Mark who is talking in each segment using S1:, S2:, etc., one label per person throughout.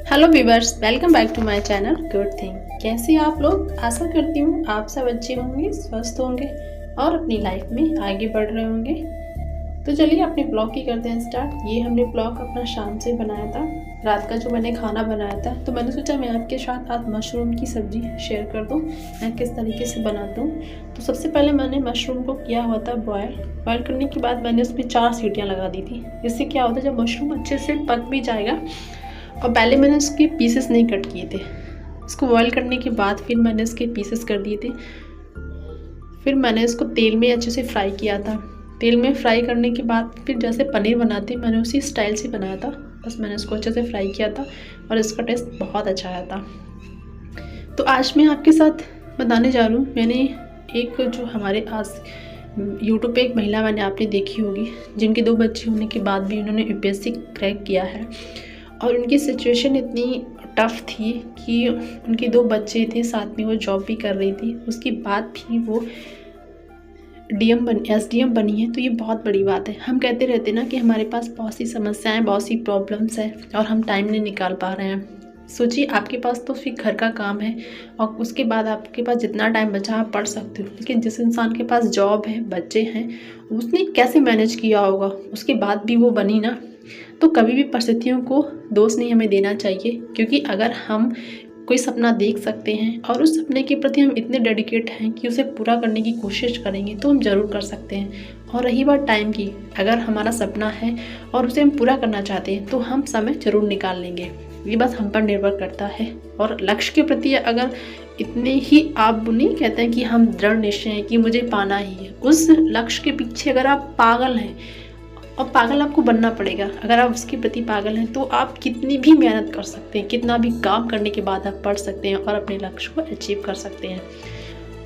S1: Hello viewers, welcome back to my channel good thing. कैसे आप लोग? आशा करती हूँ आप सब अच्छे होंगे, स्वस्थ होंगे और अपनी लाइफ में आगे बढ़ रहे होंगे। तो चलिए अपने ब्लॉग की करते हैं स्टार्ट। ये हमने ब्लॉग अपना शाम से बनाया था, रात का जो मैंने खाना बनाया था। तो मैंने सोचा मैं आपके साथ आज मशरूम की सब्ज़ी शेयर कर दूँ, मैं किस तरीके से बनाता हूँ। तो सबसे पहले मैंने मशरूम को किया हुआ था बॉयल करने के बाद मैंने उसमें 4 सीटियाँ लगा दी थी। इससे क्या होता है, जब मशरूम अच्छे से पक भी जाएगा। और पहले मैंने उसके पीसेस नहीं कट किए थे, इसको बॉयल करने के बाद फिर मैंने इसके पीसेस कर दिए थे। फिर मैंने इसको तेल में अच्छे से फ्राई किया था। तेल में फ्राई करने के बाद फिर जैसे पनीर बनाते हैं मैंने उसी स्टाइल से बनाया था, बस मैंने इसको अच्छे से फ्राई किया था और इसका टेस्ट बहुत अच्छा आया था। तो आज मैं आपके साथ बताने जा रही हूँ, मैंने एक जो हमारे आज यूट्यूब पे एक महिला मैंने आपने देखी होगी, जिनके 2 बच्चे होने के बाद भी उन्होंने यूपीएससी क्रैक किया है। और उनकी सिचुएशन इतनी टफ़ थी कि उनके 2 बच्चे थे, साथ में वो जॉब भी कर रही थी, उसके बाद भी वो एसडीएम बनी है। तो ये बहुत बड़ी बात है। हम कहते रहते ना कि हमारे पास बहुत सी समस्याएं, बहुत सी प्रॉब्लम्स हैं और हम टाइम नहीं निकाल पा रहे हैं। सोचिए, आपके पास तो फिर घर का काम है और उसके बाद आपके पास जितना टाइम बचा आप पढ़ सकते हो, लेकिन जिस इंसान के पास जॉब है, बच्चे हैं, उसने कैसे मैनेज किया होगा, उसके बाद भी वो बनी ना। तो कभी भी परिस्थितियों को दोष नहीं हमें देना चाहिए, क्योंकि अगर हम कोई सपना देख सकते हैं और उस सपने के प्रति हम इतने डेडिकेट हैं कि उसे पूरा करने की कोशिश करेंगे तो हम ज़रूर कर सकते हैं। और रही बात टाइम की, अगर हमारा सपना है और उसे हम पूरा करना चाहते हैं तो हम समय ज़रूर निकाल लेंगे। ये बस हम पर निर्भर करता है। और लक्ष्य के प्रति अगर इतने ही आप नहीं कहते हैं कि हम दृढ़ निश्चय हैं कि मुझे पाना ही है, उस लक्ष्य के पीछे अगर आप पागल हैं, और पागल आपको बनना पड़ेगा, अगर आप उसके प्रति पागल हैं तो आप कितनी भी मेहनत कर सकते हैं, कितना भी काम करने के बाद आप पढ़ सकते हैं और अपने लक्ष्य को अचीव कर सकते हैं।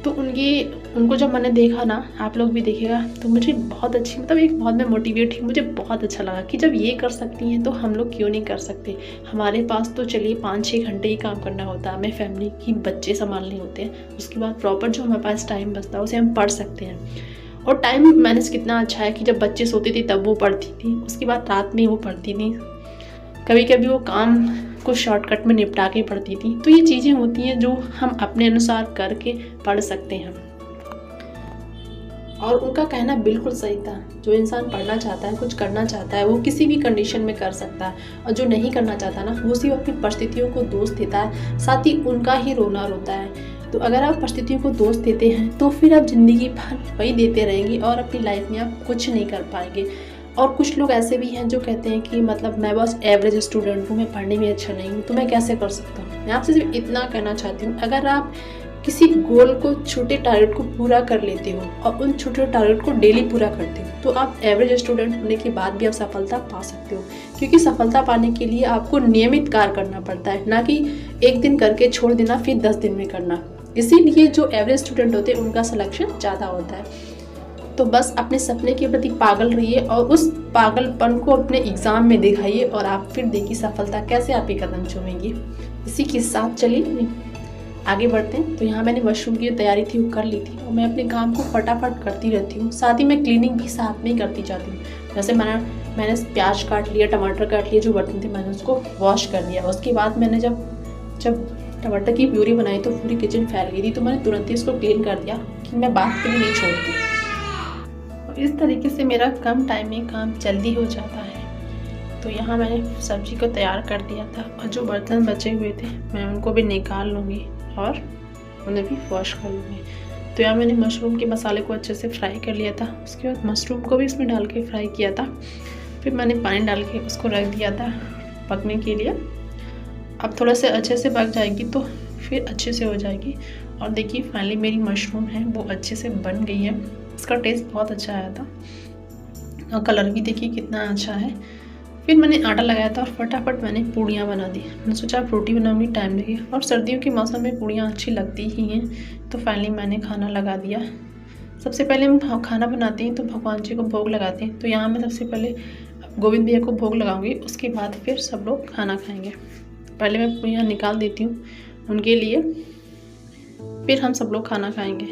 S1: तो उनको जब मैंने देखा ना, आप लोग भी देखिएगा, तो मुझे बहुत अच्छी एक बहुत मैं मोटिवेट हुई। मुझे बहुत अच्छा लगा कि जब ये कर सकती हैं तो हम लोग क्यों नहीं कर सकते। हमारे पास तो चलिए 5-6 घंटे ही काम करना होता है, हमें फैमिली की बच्चे संभालने होते हैं, उसके बाद प्रॉपर जो हमारे पास टाइम बचता है उसे हम पढ़ सकते हैं। और टाइम मैनेज कितना अच्छा है कि जब बच्चे सोते थे तब वो पढ़ती थी, उसके बाद रात में वो पढ़ती थी, कभी कभी वो काम को शॉर्टकट में निपटा के पढ़ती थी। तो ये चीज़ें होती हैं जो हम अपने अनुसार करके पढ़ सकते हैं। और उनका कहना बिल्कुल सही था, जो इंसान पढ़ना चाहता है, कुछ करना चाहता है, वो किसी भी कंडीशन में कर सकता है। और जो नहीं करना चाहता ना, वो सिर्फ अपनी परिस्थितियों को दोष देता है, साथ ही उनका ही रोना रोता है। तो अगर आप परिस्थितियों को दोष देते हैं तो फिर आप ज़िंदगी भर वही देते रहेंगे और अपनी लाइफ में आप कुछ नहीं कर पाएंगे। और कुछ लोग ऐसे भी हैं जो कहते हैं कि मैं बस एवरेज स्टूडेंट हूँ, मैं पढ़ने में अच्छा नहीं हूँ, तो मैं कैसे कर सकता हूँ। मैं आपसे सिर्फ इतना कहना चाहती हूँ, अगर आप किसी गोल को, छोटे टारगेट को पूरा कर लेते हो और उन छोटे टारगेट को डेली पूरा करते हो, तो आप एवरेज स्टूडेंट होने के बाद भी आप सफलता पा सकते हो। क्योंकि सफलता पाने के लिए आपको नियमित कार्य करना पड़ता है, ना कि एक दिन करके छोड़ देना फिर 10 दिन में करना। इसीलिए जो एवरेज स्टूडेंट होते हैं उनका सिलेक्शन ज़्यादा होता है। तो बस अपने सपने के प्रति पागल रहिए और उस पागलपन को अपने एग्ज़ाम में दिखाइए और आप फिर देखिए सफलता कैसे आपके कदम चूमेगी। इसी के साथ चलिए आगे बढ़ते हैं। तो यहाँ मैंने मशरूम की तैयारी थी वो कर ली थी और मैं अपने काम को फटाफट करती रहती हूँ, साथ ही मैं क्लीनिंग भी साथ में ही करती जाती हूँ। जैसे मैंने प्याज काट लिया, टमाटर काट लिया, जो बर्तन थे मैंने उसको वॉश कर लिया। उसके बाद मैंने जब टमाटर की प्यूरी बनाई तो पूरी किचन फैल गई थी, तो मैंने तुरंत ही उसको क्लीन कर दिया कि मैं बात के लिए नहीं छोड़ती। और इस तरीके से मेरा कम टाइम में काम जल्दी हो जाता है। तो यहाँ मैंने सब्जी को तैयार कर दिया था और जो बर्तन बचे हुए थे मैं उनको भी निकाल लूँगी और उन्हें भी वॉश कर लूँगी। तो यहाँ मैंने मशरूम के मसाले को अच्छे से फ्राई कर लिया था। उसके बाद मशरूम को भी इसमें डाल के फ्राई किया था। फिर मैंने पानी डाल के उसको रख दिया था पकने के लिए। अब थोड़ा से अच्छे से पक जाएगी तो फिर अच्छे से हो जाएगी। और देखिए फाइनली मेरी मशरूम है वो अच्छे से बन गई है। इसका टेस्ट बहुत अच्छा आया था और कलर भी देखिए कितना अच्छा है। फिर मैंने आटा लगाया था और फटाफट मैंने पूड़ियाँ बना दी। मैंने सोचा रोटी बनाऊंगी, टाइम लगेगा और सर्दियों के मौसम में पूड़ियाँ अच्छी लगती ही हैं। तो फाइनली मैंने खाना लगा दिया। सबसे पहले हम खाना बनाते हैं तो भगवान जी को भोग लगाते हैं। तो यहाँ मैं सबसे पहले गोविंद भैया को भोग लगाऊंगी, उसके बाद फिर सब लोग खाना खाएंगे। पहले मैं पूड़ियाँ निकाल देती हूँ उनके लिए, फिर हम सब लोग खाना खाएंगे।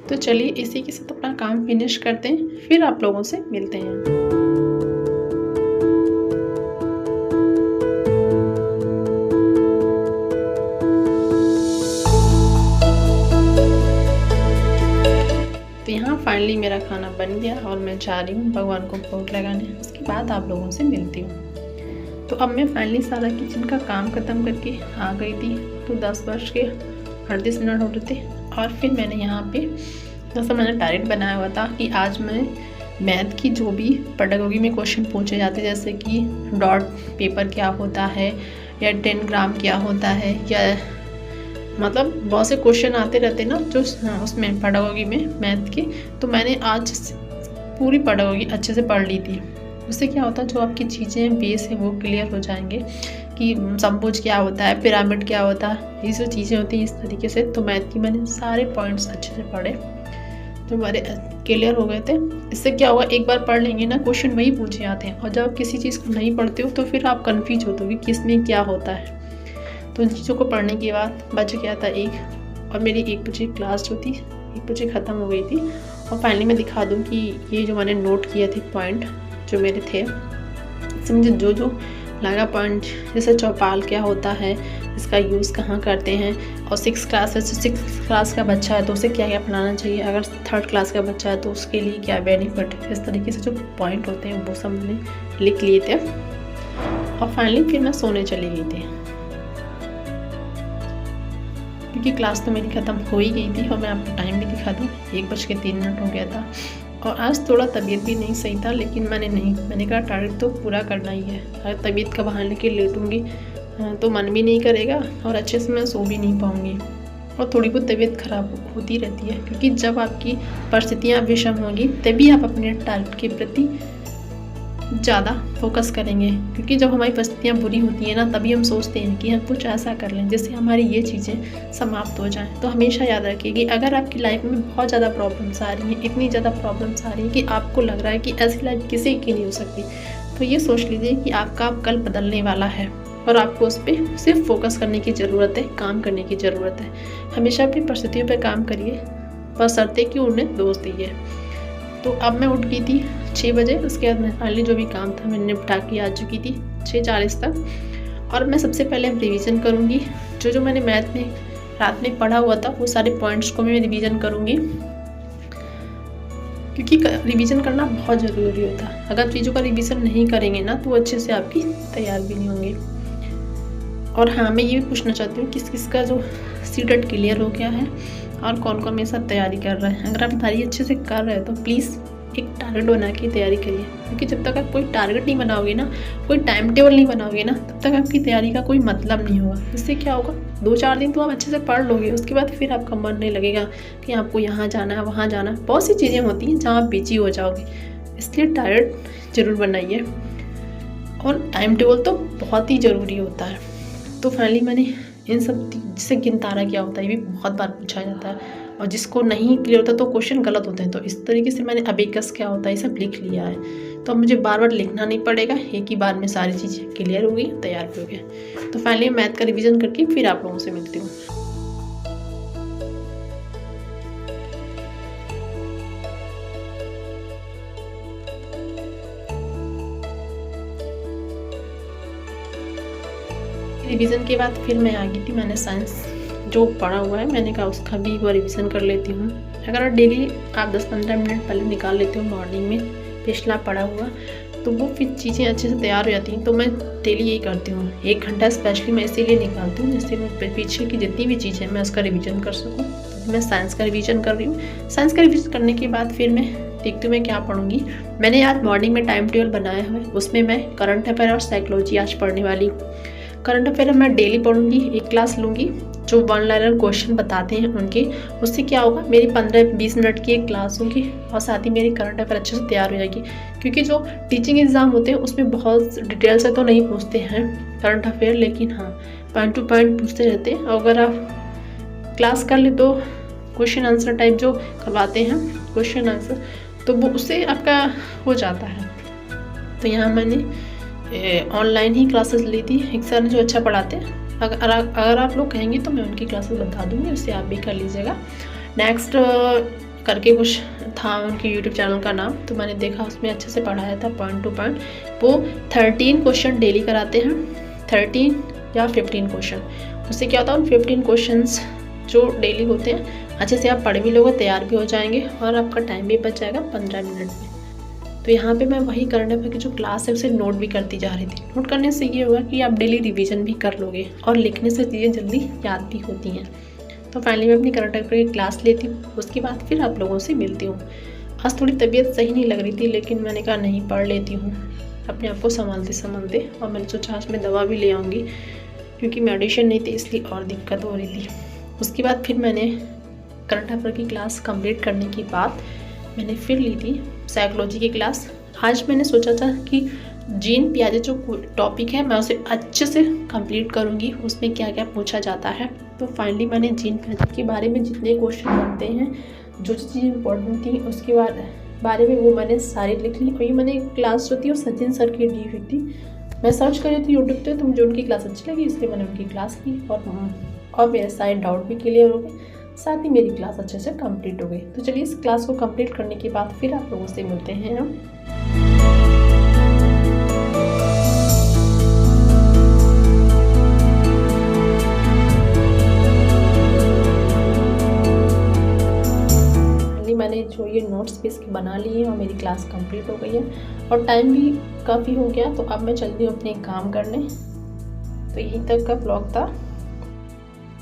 S1: तो चलिए इसी के साथ अपना काम फिनिश करते हैं, फिर आप लोगों से मिलते हैं। फाइनली मेरा खाना बन गया और मैं जा रही हूँ भगवान को भोग लगाने। उसके बाद आप लोगों से मिलती हूँ। तो अब मैं फाइनली सारा किचन का काम ख़त्म करके आ गई थी। तो 10:38 हो रहे थे और फिर मैंने यहाँ पे जैसा मैंने डायरेक्ट बनाया हुआ था कि आज मैं मैथ की जो भी पेडागोगी में क्वेश्चन पूछे जाते हैं, जैसे कि डॉट पेपर क्या होता है या 10 ग्राम क्या होता है, या मतलब बहुत से क्वेश्चन आते रहते ना जो उसमें पेडागोगी में मैथ के, तो मैंने आज पूरी पेडागोगी अच्छे से पढ़ ली थी। उससे क्या होता है, जो आपकी चीज़ें बेस है वो क्लियर हो जाएंगे कि समभुज क्या होता है, पिरामिड क्या होता है, ये जो चीज़ें होती हैं इस तरीके से। तो मैथ की मैंने सारे पॉइंट्स अच्छे से पढ़े जो हमारे क्लियर हो गए थे। इससे क्या होगा, एक बार पढ़ लेंगे ना क्वेश्चन वही पूछे जाते हैं, और जब आप किसी चीज़ को नहीं पढ़ते हो तो फिर आप कन्फ्यूज होते हो कि किस में क्या होता है। तो उन चीज़ों को पढ़ने के बाद बच गया था 1, और मेरी 1 बजे क्लास जो थी 1 बजे ख़त्म हो गई थी। और फाइनली मैं दिखा दूँ कि ये जो मैंने नोट किए थे पॉइंट जो मेरे थे, इससे मुझे जो जो लगा पॉइंट, जैसे चौपाल क्या होता है, इसका यूज़ कहाँ करते हैं, और 6 क्लास है, 6 क्लास का बच्चा है तो उसे क्या क्या पढ़ाना चाहिए, अगर 3rd क्लास का बच्चा है तो उसके लिए क्या बेनिफिट है, इस तरीके से जो पॉइंट होते हैं वो सब मैंने लिख लिए थे। और फाइनली फिर मैं सोने चली गई थी क्योंकि क्लास तो मेरी ख़त्म हो ही गई थी। और मैं आपको टाइम भी दिखा दूँ, 1:03 हो गया था। और आज थोड़ा तबीयत भी नहीं सही था, लेकिन मैंने कहा टारगेट तो पूरा करना ही है। अगर तबीयत का बहाने के लेटूँगी तो मन भी नहीं करेगा और अच्छे से मैं सो भी नहीं पाऊँगी, और थोड़ी बहुत तबीयत ख़राब होती रहती है। क्योंकि जब आपकी परिस्थितियाँ विषम होंगी तभी आप अपने टारगेट के प्रति ज़्यादा फोकस करेंगे। क्योंकि जब हमारी परिस्थितियाँ बुरी होती हैं ना, तभी हम सोचते हैं कि हम कुछ ऐसा कर लें जिससे हमारी ये चीज़ें समाप्त हो जाएं। तो हमेशा याद रखिए कि अगर आपकी लाइफ में बहुत ज़्यादा प्रॉब्लम्स आ रही हैं, इतनी ज़्यादा प्रॉब्लम्स आ रही हैं कि आपको लग रहा है कि ऐसी लाइफ किसी की नहीं हो सकती, तो ये सोच लीजिए कि आपका कल बदलने वाला है और आपको उस पर सिर्फ फोकस करने की ज़रूरत है, काम करने की ज़रूरत है। हमेशा अपनी परिस्थितियों पर काम करिए, बशर्ते कि उन्हें दोष दीजिए। तो अब मैं उठ गई थी 6 बजे। उसके बाद मैं फाइनली जो भी काम था मैंने निपटा के आ चुकी थी 6:40 तक। और मैं सबसे पहले रिवीजन करूँगी जो मैंने मैथ में रात में पढ़ा हुआ था, वो सारे पॉइंट्स को मैं रिवीजन करूँगी, क्योंकि रिवीजन करना बहुत ज़रूरी होता है। अगर चीज़ों का रिवीजन नहीं करेंगे ना तो अच्छे से आपकी तैयार भी नहीं होंगे। और हाँ, मैं ये भी पूछना चाहती हूँ किस किस का जो सीटेट क्लियर हो गया है और कौन कौन मेरे साथ तैयारी कर रहा है। अगर आप तैयारी अच्छे से कर रहे हैं तो प्लीज़ एक टारगेट बना के तैयारी करिए, क्योंकि जब तक आप कोई टारगेट नहीं बनाओगे ना, कोई टाइम टेबल नहीं बनाओगे ना, तब तक आपकी तैयारी का कोई मतलब नहीं होगा। इससे क्या होगा, 2-4 दिन तो आप अच्छे से पढ़ लोगे, उसके बाद फिर आपका मन नहीं लगेगा कि आपको यहाँ जाना है वहाँ जाना है। बहुत सी चीज़ें होती हैं जहाँ आप बिजी हो जाओगे, इसलिए टारगेट ज़रूर बनाइए। और टाइम टेबल तो बहुत ही ज़रूरी होता है। तो फाइनली मैंने इन सब, जिससे गिनतारा क्या होता है ये भी बहुत बार पूछा जाता है, और जिसको नहीं क्लियर होता तो क्वेश्चन गलत होते हैं। तो इस तरीके से मैंने अबेकस क्या होता है ये सब लिख लिया है, तो अब मुझे बार बार लिखना नहीं पड़ेगा, एक ही बार में सारी चीज़ें क्लियर हो गई, तैयार भी हो गया। तो फाइनली मैथ का रिवीजन करके फिर आप लोगों से मिलती हूँ। रिवीजन के बाद फिर मैं आ गई थी, मैंने साइंस जो पढ़ा हुआ है मैंने कहा उसका भी एक बार रिवीजन कर लेती हूँ। अगर डेली आप 10-15 मिनट पहले निकाल लेते हो मॉर्निंग में पिछला पढ़ा हुआ, तो वो फिर चीज़ें अच्छे से तैयार हो जाती हैं। तो मैं डेली यही करती हूँ, 1 घंटा स्पेशली मैं इसीलिए निकालती हूँ जिससे मैं पीछे की जितनी भी चीज़ें मैं उसका रिवीजन कर सकूँ। तो मैं साइंस का रिवीजन कर रही हूँ। साइंस का रिवीजन करने के बाद फिर मैं देखती हूँ मैं क्या पढ़ूँगी। मैंने आज मॉर्निंग में टाइम टेबल बनाया हुआ है, उसमें मैं करंट अफेयर और साइकोलॉजी आज पढ़ने वाली हूँ। करंट अफेयर मैं डेली पढ़ूंगी, 1 क्लास लूँगी, जो 1 लाइनर क्वेश्चन बताते हैं उनके। उससे क्या होगा, मेरी 15-20 मिनट की एक क्लास होगी और साथ ही मेरी करंट अफेयर अच्छे से तैयार हो जाएगी। क्योंकि जो टीचिंग एग्ज़ाम होते हैं उसमें बहुत डिटेल से तो नहीं पूछते हैं करंट अफेयर, लेकिन हाँ पॉइंट टू पॉइंट पूछते रहते हैं। और अगर आप क्लास कर ले तो क्वेश्चन आंसर टाइप जो करवाते हैं क्वेश्चन आंसर, तो वो उससे आपका हो जाता है। तो यहाँ मैंने ऑनलाइन ही क्लासेस ली थी, एक सर जो अच्छा पढ़ाते हैं। अगर आप लोग कहेंगे तो मैं उनकी क्लासेस बता दूँगी, उससे आप भी कर लीजिएगा। नेक्स्ट करके कुछ था उनके यूट्यूब चैनल का नाम, तो मैंने देखा उसमें अच्छे से पढ़ाया था पॉइंट टू पॉइंट। वो 13 क्वेश्चन डेली कराते हैं, 13 या 15 क्वेश्चन। उससे क्या होता है, उन 15 क्वेश्चंस जो डेली होते हैं अच्छे से आप पढ़ भी लोगे, तैयार भी हो जाएंगे और आपका टाइम भी बच जाएगा 15 मिनट में। तो यहाँ पे मैं वही करंट अफेयर की जो क्लास है उसे नोट भी करती जा रही थी। नोट करने से ये होगा कि आप डेली रिवीजन भी कर लोगे और लिखने से चीज़ें जल्दी याद भी होती हैं। तो फाइनली मैं अपनी करंट अफेयर की क्लास लेती हूँ, उसके बाद फिर आप लोगों से मिलती हूँ। आज थोड़ी तबीयत सही नहीं लग रही थी, लेकिन मैंने कहा नहीं, पढ़ लेती हूँ अपने आप को संभालते। और मैंने सोचा आज मैं दवा भी ले आऊँगी, क्योंकि मेडिसिन नहीं थी इसलिए और दिक्कत हो रही थी। उसके बाद फिर मैंने करंट अफेयर की क्लास कंप्लीट करने के बाद मैंने फिर ली थी साइकोलॉजी की क्लास। आज मैंने सोचा था कि जीन पियाजे जो टॉपिक है मैं उसे अच्छे से कंप्लीट करूँगी, उसमें क्या क्या पूछा जाता है। तो फाइनली मैंने जीन पियाजे के बारे में जितने क्वेश्चन बनते हैं, जो चीज़ें इंपॉर्टेंट थी उसके बारे में वो मैंने सारी लिख ली। और ये मैंने क्लास जो थी वो सचिन सर की दी हुई थी। मैं सर्च कर रही थी यूट्यूब पे, तो मुझे उनकी क्लास अच्छी लगी इसलिए मैंने उनकी क्लास की और मेरे सारे डाउट भी क्लियर हो गए, साथ ही मेरी क्लास अच्छे से कंप्लीट हो गई। तो चलिए इस क्लास को कंप्लीट करने के बाद फिर आप लोगों से मिलते हैं हम। मैंने जो ये नोट्स भी इसके बना लिए हैं और मेरी क्लास कंप्लीट हो गई है और टाइम भी काफ़ी हो गया। तो अब मैं चलती हूँ अपने काम करने। तो यहीं तक का ब्लॉग था।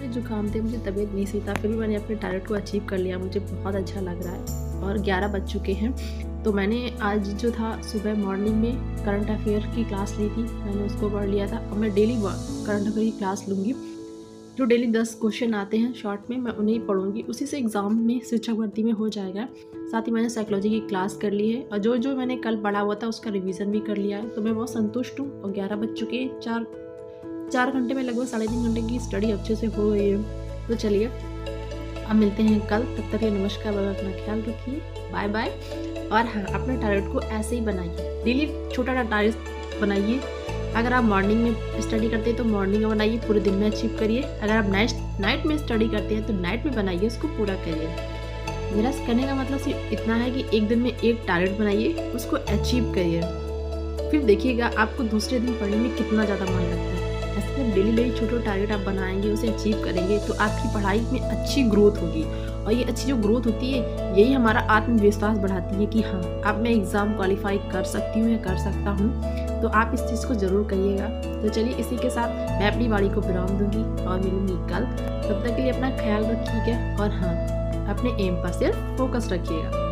S1: जुकाम थे, मुझे तबीयत नहीं सही था, फिर भी मैंने अपने टारगेट को अचीव कर लिया। मुझे बहुत अच्छा लग रहा है और 11 बज चुके हैं। तो मैंने आज जो था सुबह मॉर्निंग में करंट अफेयर की क्लास ली थी, मैंने उसको पढ़ लिया था। अब मैं डेली करंट अफेयर की क्लास लूँगी। जो डेली 10 क्वेश्चन आते हैं शॉर्ट में, मैं उन्हें पढ़ूंगी, उसी से एग्ज़ाम में शिक्षक भर्ती में हो जाएगा। साथ ही मैंने साइकोलॉजी की क्लास कर ली है और जो मैंने कल पढ़ा हुआ था उसका रिवीजन भी कर लिया है। तो मैं बहुत संतुष्ट हूँ। और 11 बज चुके हैं, 4 घंटे में लगभग 3.5 घंटे की स्टडी अच्छे से हो गई है। तो चलिए अब मिलते हैं कल, तब तक के नमस्कार, अपना ख्याल रखिए, बाय बाय। और हाँ, अपने टारगेट को ऐसे ही बनाइए, डेली छोटा टारगेट बनाइए। अगर आप मॉर्निंग में स्टडी करते हैं तो मॉर्निंग में बनाइए, पूरे दिन में अचीव करिए। अगर आप नाइट में स्टडी करते हैं तो नाइट में बनाइए, उसको पूरा करिए। मेरा कहने का मतलब सिर्फ इतना है कि एक दिन में एक टारगेट बनाइए, उसको अचीव करिए, फिर देखिएगा आपको दूसरे दिन पढ़ने में कितना ज़्यादा मन लगता है। ऐसे डेली छोटे टारगेट आप बनाएंगे, उसे अचीव करेंगे तो आपकी पढ़ाई में अच्छी ग्रोथ होगी। और ये अच्छी जो ग्रोथ होती है यही हमारा आत्मविश्वास बढ़ाती है कि हाँ, अब मैं एग्ज़ाम क्वालिफाई कर सकती हूँ या कर सकता हूँ। तो आप इस चीज़ को ज़रूर करिएगा। तो चलिए इसी के साथ मैं अपनी वाणी को विराम दूंगी और मिलूंगी कल। तब तक के लिए अपना ख्याल रखिएगा और हाँ, अपने एम पर सिर्फ फोकस रखिएगा।